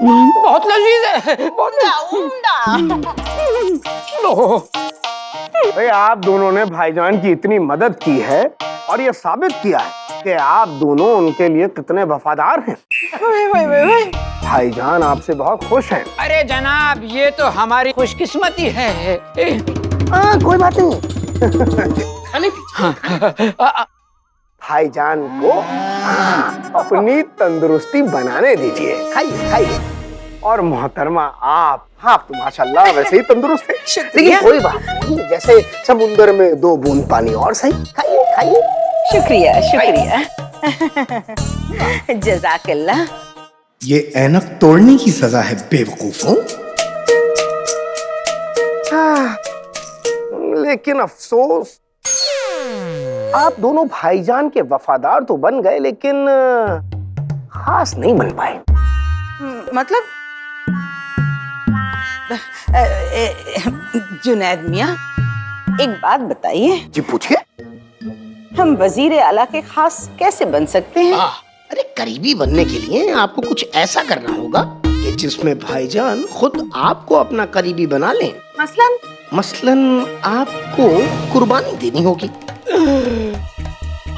बहुत लजीज है, बहुत उम्दा। लो। भाई आप दोनों ने भाईजान की इतनी मदद की है और ये साबित किया है कि आप दोनों उनके लिए कितने वफादार हैं। भाईजान आपसे बहुत खुश हैं। अरे जनाब, ये तो हमारी खुशकिस्मती है। कोई बात नहीं। भाईजान को अपनी तंदुरुस्ती बनाने दीजिए, खाइए खाइए। और मोहतरमा आप तो माशाल्लाह वैसे ही तंदुरुस्त है। लेकिन कोई बात नहीं, जैसे समुंदर में 2 बूंद पानी और सही। खाइए खाइए। शुक्रिया शुक्रिया। जज़ाकल्लाह। ये ऐनक तोड़ने की सजा है बेवकूफों। लेकिन अफसोस, आप दोनों भाईजान के वफादार तो बन गए लेकिन खास नहीं बन पाए। मतलब जुनैद मियाँ, एक बात बताइए। जी पूछिए। हम वजीर आला के खास कैसे बन सकते हैं? अरे करीबी बनने के लिए आपको कुछ ऐसा करना होगा कि जिसमें भाईजान खुद आपको अपना करीबी बना लें। मसलन आपको कुर्बानी देनी होगी।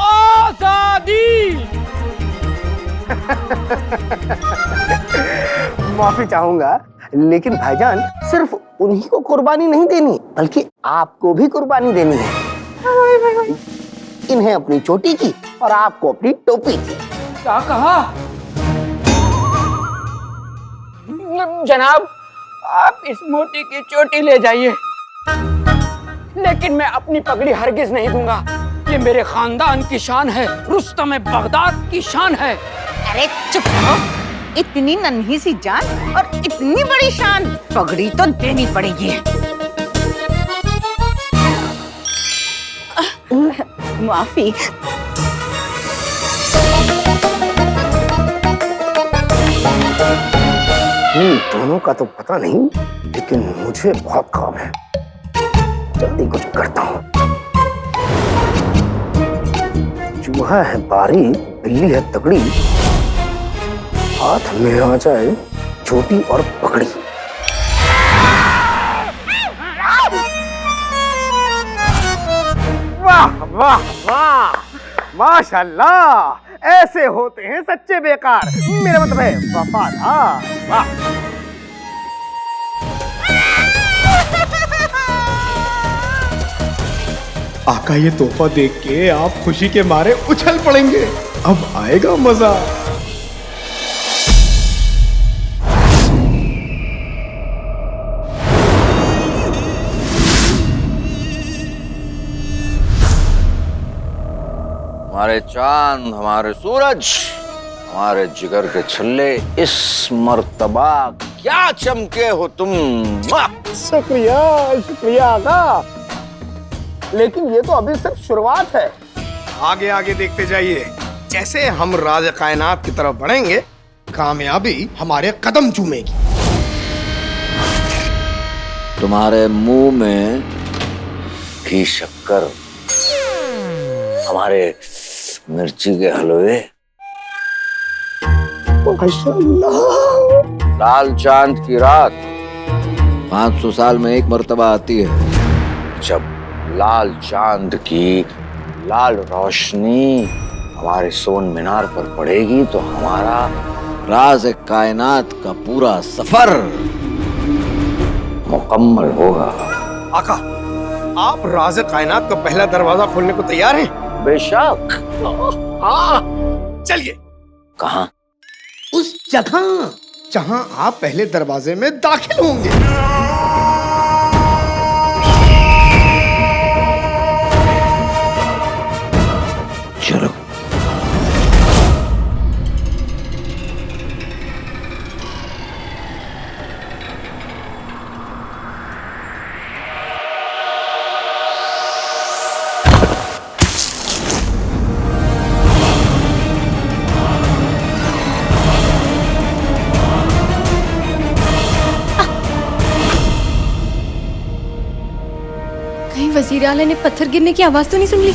आजादी। माफी चाहूंगा, लेकिन भाईजान सिर्फ उन्हीं को कुर्बानी नहीं देनी बल्कि आपको भी कुर्बानी देनी है। इन्हें अपनी चोटी की और आपको अपनी टोपी की। क्या कहा जनाब? आप इस मोटी की चोटी ले जाइए, लेकिन मैं अपनी पगड़ी हरगिज नहीं दूंगा। ये मेरे खानदान की शान है, रुस्तम बगदाद की शान है। अरे चुप रहो। इतनी नन्ही सी जान और इतनी बड़ी शान, पगड़ी तो देनी पड़ेगी। माफी। दोनों का तो पता नहीं, लेकिन मुझे बहुत काम है। जल्दी कुछ करता हूँ। चूहा है बारी, बिल्ली है तगड़ी, हाथ में आ जाए छोटी और पकड़ी। वाह वाह वाह, माशाल्लाह, ऐसे होते हैं सच्चे बेकार। मेरा मतलब है वफादार। वाह। आका ये तोहफा देख के आप खुशी के मारे उछल पड़ेंगे। अब आएगा मजा। हमारे चांद, हमारे सूरज, हमारे जिगर के छल्ले, इस मर्तबा क्या चमके हो तुम। शुक्रिया शुक्रिया आका, लेकिन ये तो अभी सिर्फ शुरुआत है। आगे आगे देखते जाइए। जैसे हम राज कायनात की तरफ बढ़ेंगे, कामयाबी हमारे कदम चूमेगी। तुम्हारे मुंह में घी शक्कर, हमारे मिर्ची के हलवे। लाल चांद की रात 500 साल में एक मर्तबा आती है, जब लाल चांद की लाल रोशनी हमारे सोन मीनार पर पड़ेगी तो हमारा राज कायनात का पूरा सफर मुकम्मल होगा। आका, आप राज कायनात का पहला दरवाजा खोलने को तैयार हैं? बेशक। चलिए। कहाँ? उस जगह जहां आप पहले दरवाजे में दाखिल होंगे। चलो। कहीं वजीर आला ने पत्थर गिरने की आवाज तो नहीं सुन ली?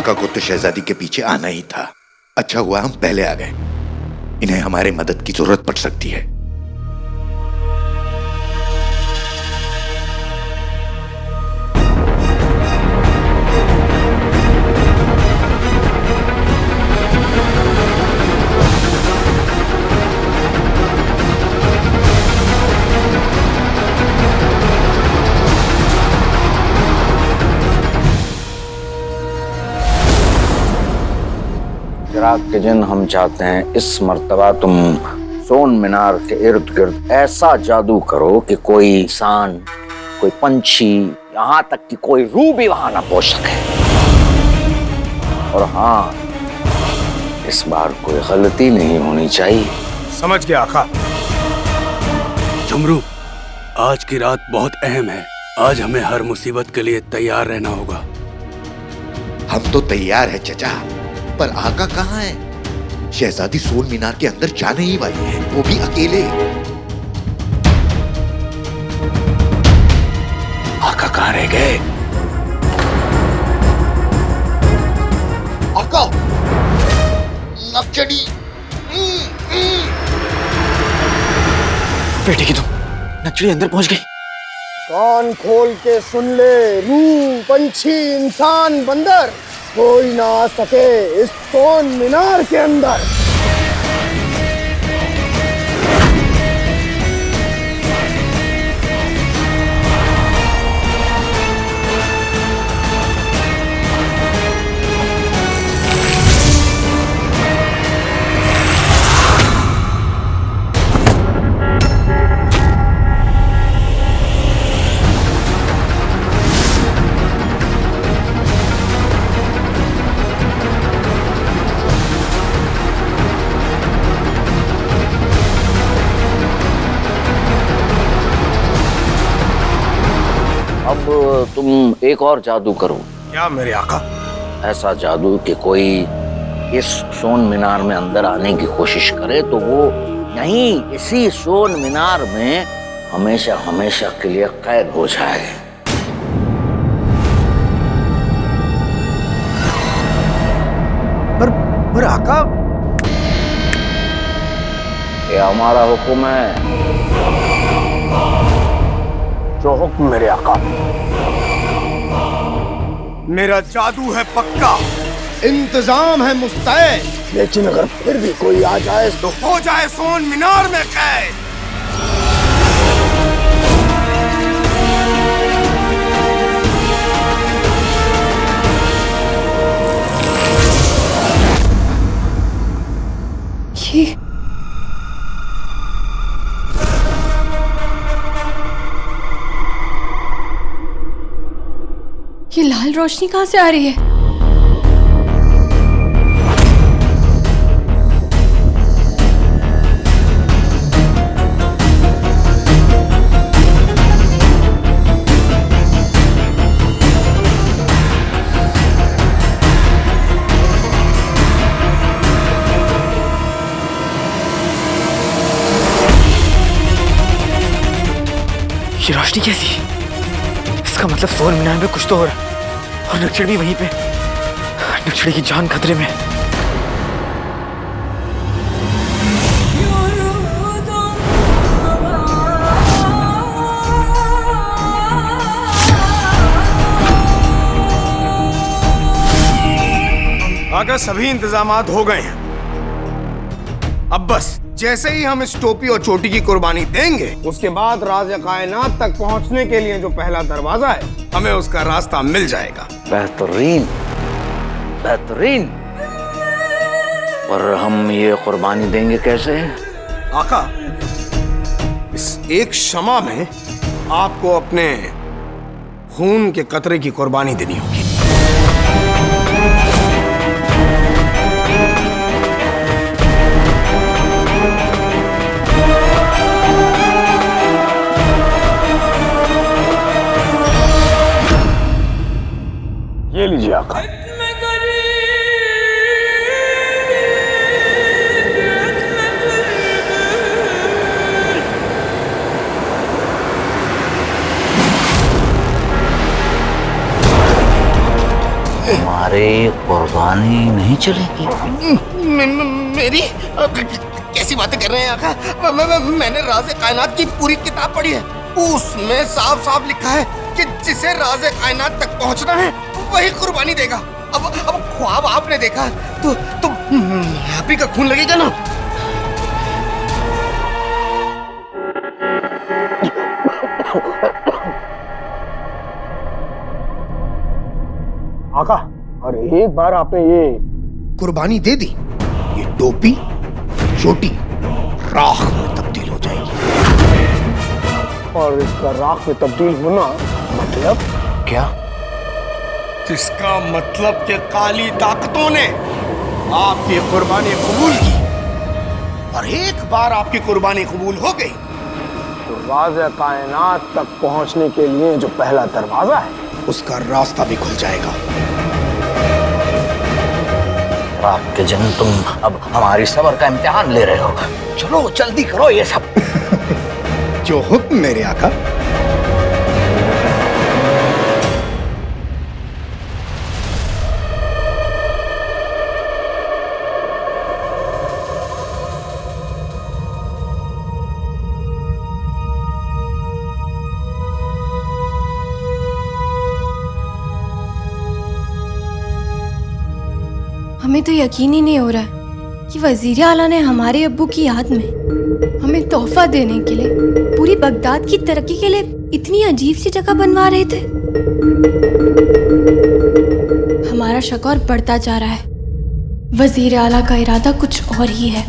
आका को तो शहजादी के पीछे आना ही था। अच्छा हुआ हम पहले आ गए। इन्हें हमारे मदद की जरूरत पड़ सकती है। चिराग के जिन, हम चाहते हैं इस मर्तबा तुम सोन मीनार के इर्द गिर्द ऐसा जादू करो कि कोई इंसान, कोई पंछी, यहाँ तक कि कोई रूह भी वहां ना पहुंच सके। और हाँ, इस बार कोई गलती नहीं होनी चाहिए। समझ गया आका। झुमरू, आज की रात बहुत अहम है। आज हमें हर मुसीबत के लिए तैयार रहना होगा। हम तो तैयार है चचा, पर आका कहाँ है? शहजादी सोन मीनार के अंदर जाने ही वाली है, वो भी अकेले। आका कहाँ रह गए? आका, नक्चड़ी। बेटे की तुम, नक्चड़ी अंदर पहुंच गई। कान खोल के सुन ले, रूह, पंछी, इंसान, बंदर, कोई ना आ सके इस सोन मीनार के अंदर। अब तुम एक और जादू करो। क्या मेरे आका? ऐसा जादू कि कोई इस सोन मीनार में अंदर आने की कोशिश करे तो वो यहीं इसी सोन मीनार में हमेशा हमेशा के लिए कैद हो जाए। पर आका, ये हमारा हुक्म है। जो हुक्म मेरे आका। मेरा जादू है पक्का, इंतजाम है मुस्तैद। लेकिन अगर फिर भी कोई आ जाए तो हो जाए सोन मीनार में कैद। ये लाल रोशनी कहाँ से आ रही है? ये रोशनी कैसी? इसका मतलब सोन मीनार में कुछ तो हो रहा है और नक्चड़ भी वहीं पे। नक्चड़ की जान खतरे में। आका, सभी इंतजामात हो गए हैं। अब बस जैसे ही हम इस टोपी और चोटी की कुर्बानी देंगे, उसके बाद राज कायनात तक पहुंचने के लिए जो पहला दरवाजा है, हमें उसका रास्ता मिल जाएगा। बेहतरीन, बेहतरीन। पर हम ये कुर्बानी देंगे कैसे? आका, इस एक शमा में आपको अपने खून के कतरे की कुर्बानी देनी होगी। ये लीजिए आका। हमारे तुम्हारी कुर्बानी नहीं चलेगी? मेरी कैसी बातें कर रहे हैं आका? मैंने राज़े कायनात की पूरी किताब पढ़ी है, उसमें साफ साफ लिखा है कि जिसे राज़े कायनात तक पहुंचना है वही कुर्बानी देगा। अब ख्वाब आपने देखा तो आप ही का खून लगेगा ना। आका, और एक बार आपने ये कुर्बानी दे दी, ये टोपी चोटी राख में तब्दील हो जाएगी। और इसका राख में तब्दील होना मतलब क्या? इसका मतलब कि काली ताकतों ने आपकी कुर्बानी कबूल की, और एक बार आपकी कुर्बानी कबूल हो गई तो राज़े कायनात तक पहुंचने के लिए जो पहला दरवाजा है उसका रास्ता भी खुल जाएगा। रात के जन, तुम अब हमारी सब्र का इम्तिहान ले रहे हो। चलो जल्दी करो ये सब। जो हुक्म मेरे आका। हमें तो यकीन ही नहीं हो रहा है कि वजीर आला ने हमारे अब्बू की याद में हमें तोहफा देने के लिए पूरी बगदाद की तरक्की के लिए इतनी अजीब सी जगह बनवा रहे थे। हमारा शक और बढ़ता जा रहा है। वजीर आला का इरादा कुछ और ही है।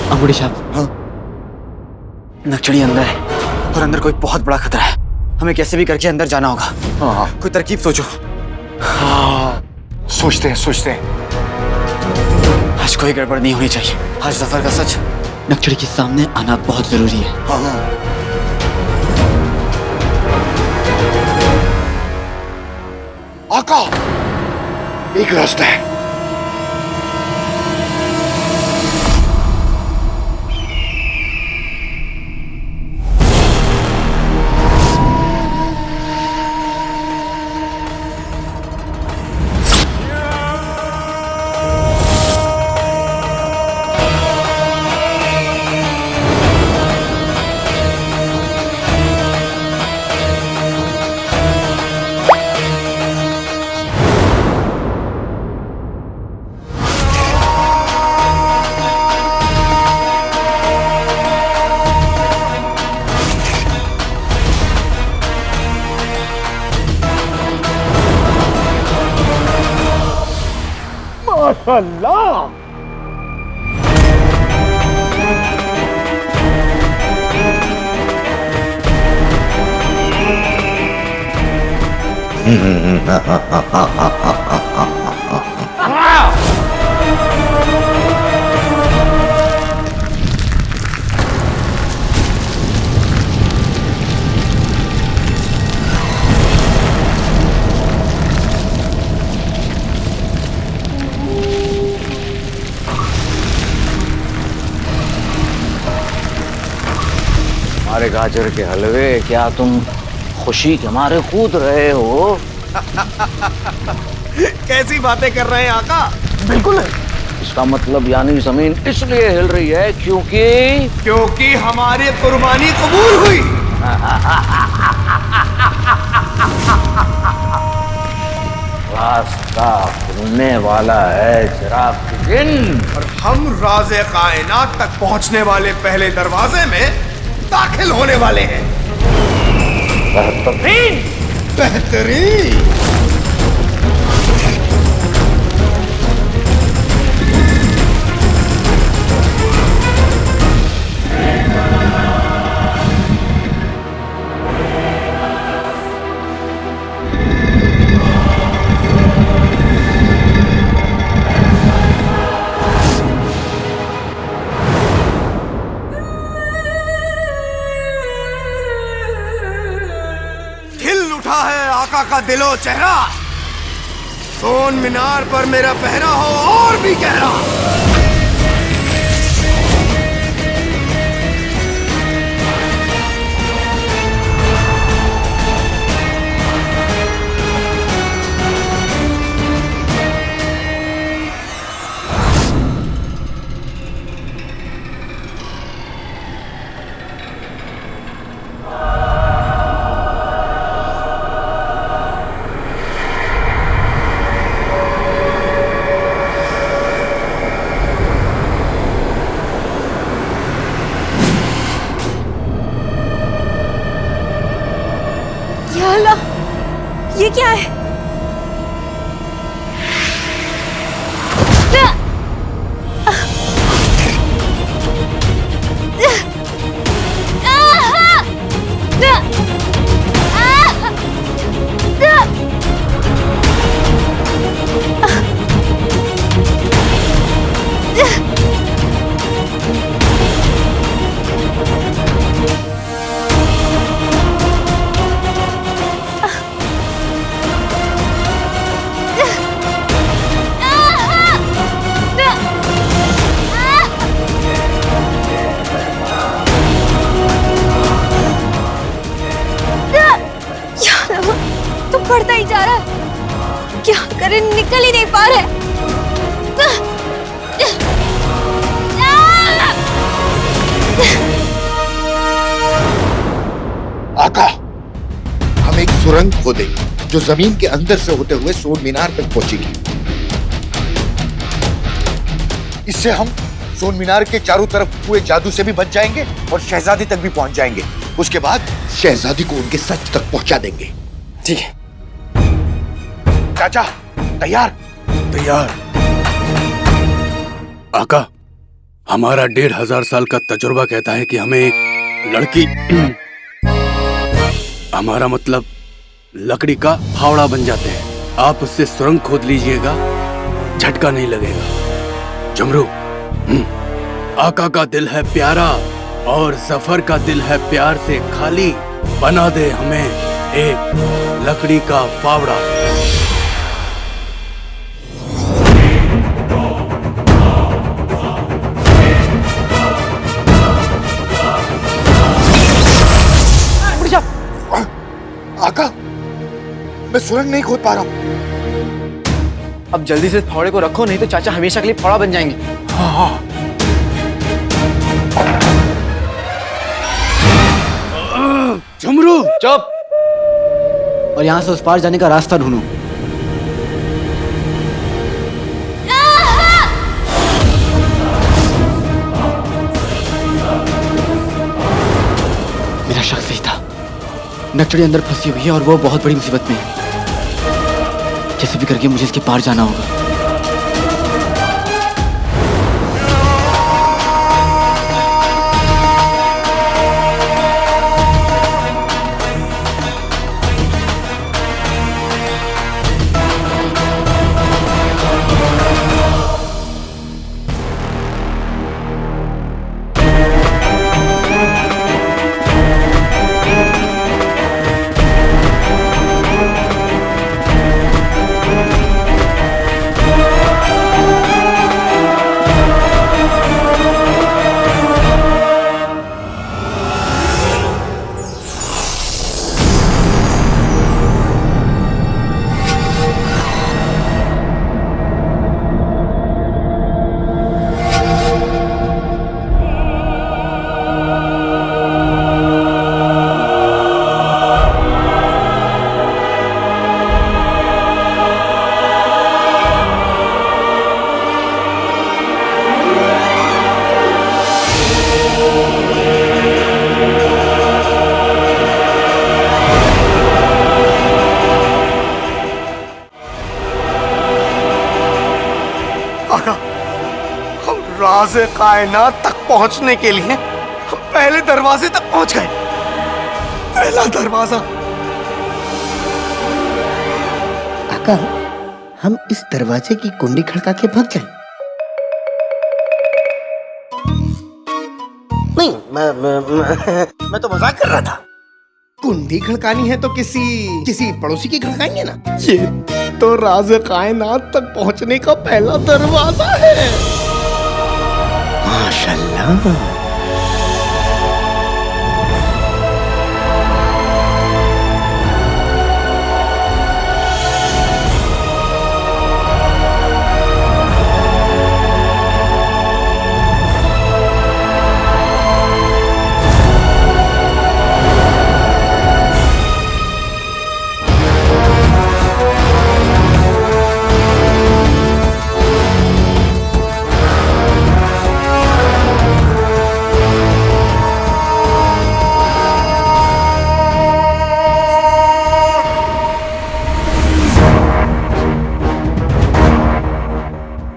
अंगूठी साहब, हाँ? नक्सली अंदर है और अंदर कोई बहुत बड़ा खतरा है। हमें कैसे भी करके अंदर जाना होगा। हाँ। कोई तरकीब सोचो। हाँ, सोचते हैं। आज कोई गड़बड़ नहीं होनी चाहिए। आज जफर का सच नक्सली के सामने आना बहुत जरूरी है। हाँ। आका, एक रास्ता है। माशाल्लाह। हमारे गाजर के हलवे, क्या तुम खुशी के मारे कूद रहे हो? कैसी बातें कर रहे हैं आका? बिल्कुल है। इसका मतलब यानी जमीन इसलिए हिल रही है क्योंकि हमारी कुर्बानी कबूल हुई। रास्ता खुलने वाला है चिराग के दिन, और हम राज़े कायनात तक पहुंचने वाले पहले दरवाजे में दाखिल होने वाले हैं। बेहतरीन। आका का दिलो चेहरा, सोन मीनार पर मेरा पहरा हो और भी गहरा। या अल्लाह, ये क्या है? तो बढ़ता ही जा रहा है, क्या करें, निकल ही नहीं पा रहे। आका, हम एक सुरंग खोदेंगे जो जमीन के अंदर से होते हुए सोन मीनार तक पहुंचेगी। इससे हम सोन मीनार के चारों तरफ हुए जादू से भी बच जाएंगे और शहजादी तक भी पहुंच जाएंगे। उसके बाद शहजादी को उनके सच तक पहुंचा देंगे। ठीक है चाचा, तैयार? तैयार। आका, हमारा 1500 साल का तजुर्बा कहता है कि हमें एक लड़की हमारा मतलब लकड़ी का फावड़ा बन जाते हैं। आप उससे सुरंग खोद लीजिएगा, झटका नहीं लगेगा। जमरू, आका का दिल है प्यारा और जफर का दिल है प्यार से खाली। बना दे हमें एक लकड़ी का फावड़ा। आका, मैं सुरंग नहीं खोद पा रहा हूं। अब जल्दी से फावड़े को रखो, नहीं तो चाचा हमेशा के लिए फावड़ा बन जाएंगे। हाँ। झुमरू, चुप! और यहाँ से उस पार जाने का रास्ता ढूंढो। मेरा शक सही था, नकचड़ी अंदर फंसी हुई है और वो बहुत बड़ी मुसीबत में है। कैसे भी करके मुझे इसके पार जाना होगा। राज़े कायनात तक पहुंचने के लिए हम पहले दरवाजे तक पहुंच गए। पहला दरवाजा। आका, हम इस दरवाजे की कुंडी खड़का के भाग जाएं। नहीं, मैं तो मजाक कर रहा था। कुंडी खड़कानी है तो किसी पड़ोसी की खड़काएंगे ना। ये तो राज कायनात तक पहुंचने का पहला दरवाजा है। माशाल्लाह।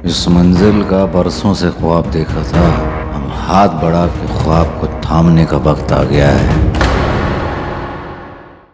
इस मंजिल का बरसों से ख्वाब देखा था, अब हाथ बढ़ा के ख्वाब को थामने का वक्त आ गया है।